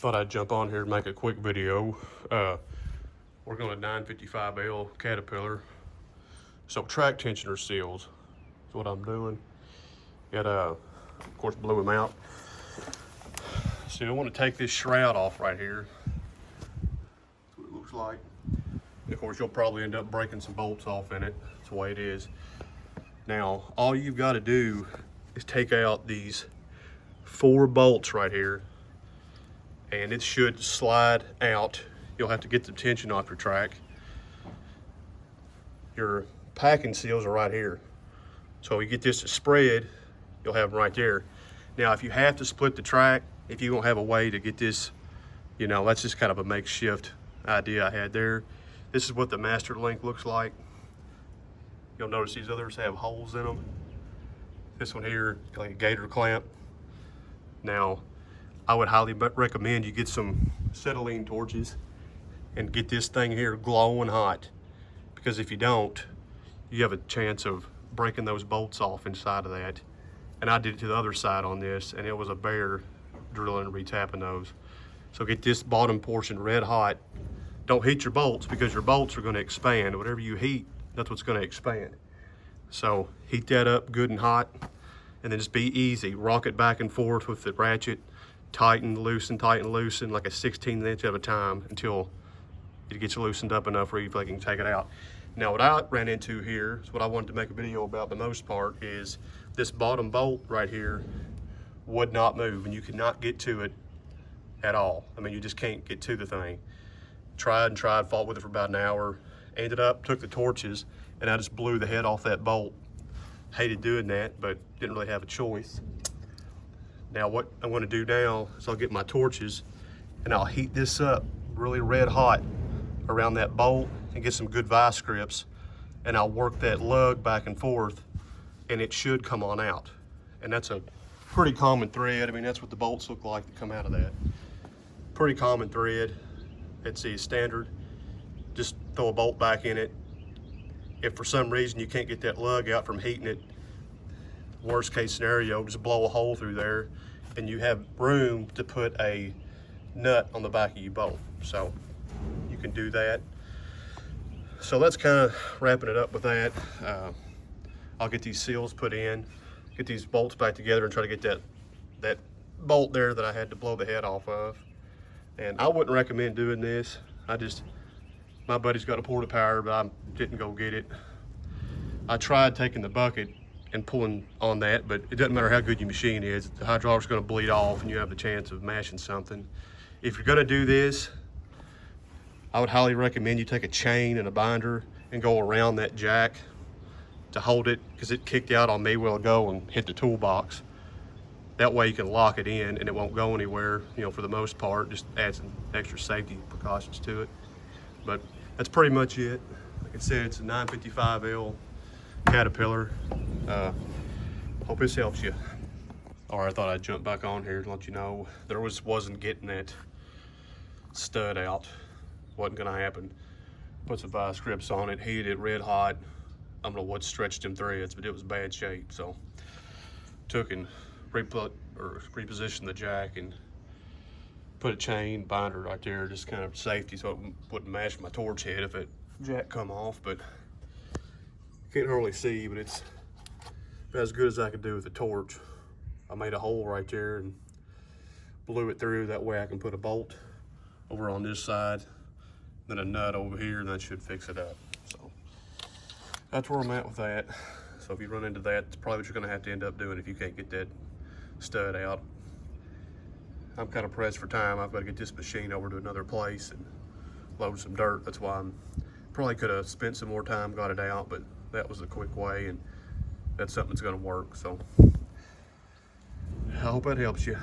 Thought I'd jump on here and make a quick video. Working on a 955L Caterpillar. So track tensioner seals is what I'm doing. Got of course blew them out. So I want to take this shroud off right here. That's what it looks like. And of course you'll probably end up breaking some bolts off in it. That's the way it is. Now all you've got to do is take out these 4 bolts right here, and it should slide out. You'll have to get the tension off your track. Your packing seals are right here. So you get this to spread, you'll have them right there. Now if you have to split the track, if you don't have a way to get this, you know, that's just kind of a makeshift idea I had there. This is what the Master Link looks like. You'll notice these others have holes in them. This one here, like a gator clamp. Now, I would highly recommend you get some acetylene torches and get this thing here glowing hot, because if you don't, you have a chance of breaking those bolts off inside of that. And I did it to the other side on this, and it was a bear drilling and retapping those. So get this bottom portion red hot. Don't heat your bolts, because your bolts are going to expand. Whatever you heat, that's what's going to expand. So heat that up good and hot, and then just be easy. Rock it back and forth with the ratchet. Tighten, loosen, like a 16th inch at a time until it gets loosened up enough where you feel like you can take it out. Now what I ran into here is what I wanted to make a video about the most part, is this bottom bolt right here would not move, and you could not get to it at all. I mean, you just can't get to the thing. Tried and tried, fought with it for about an hour. Ended up, took the torches, and I just blew the head off that bolt. Hated doing that, but didn't really have a choice. Now what I'm going to do now is I'll get my torches and I'll heat this up really red hot around that bolt and get some good vice grips, and I'll work that lug back and forth, and it should come on out. And that's a pretty common thread. I mean, that's what the bolts look like that come out of that. Pretty common thread. It's the standard. Just throw a bolt back in it. If for some reason you can't get that lug out from heating it, worst case scenario, just blow a hole through there, and you have room to put a nut on the back of your bolt. So you can do that. So that's kind of wrapping it up with that. I'll get these seals put in, get these bolts back together, and try to get that bolt there that I had to blow the head off of. And I wouldn't recommend doing this. My buddy's got a porta power, but I didn't go get it. I tried taking the bucket and pulling on that, but it doesn't matter how good your machine is, the hydraulic's going to bleed off and you have the chance of mashing something. If you're going to do this, I would highly recommend you take a chain and a binder and go around that jack to hold it, because it kicked out on me a while ago and hit the toolbox. That way you can lock it in and it won't go anywhere, you know, for the most part. Just add some extra safety precautions to it. But that's pretty much it. Like I said, it's a 955L Caterpillar. Hope this helps you. All right, I thought I'd jump back on here and let you know there wasn't getting that stud out. Wasn't gonna happen. Put some vice grips on it, heated it red hot. I don't know what stretched them threads, but it was bad shape. So took and repositioned the jack and put a chain binder right there, just kind of safety, so it wouldn't mash my torch head if that jack come off. But can't hardly see, but it's as good as I could do with the torch. I made a hole right there and blew it through. That way I can put a bolt over on this side, then a nut over here, and that should fix it up. So that's where I'm at with that. So if you run into that, it's probably what you're gonna have to end up doing if you can't get that stud out. I'm kind of pressed for time. I've got to get this machine over to another place and load some dirt. That's why I'm probably could have spent some more time, got it out, but that was a quick way, and that's something that's going to work. So I hope that helps you.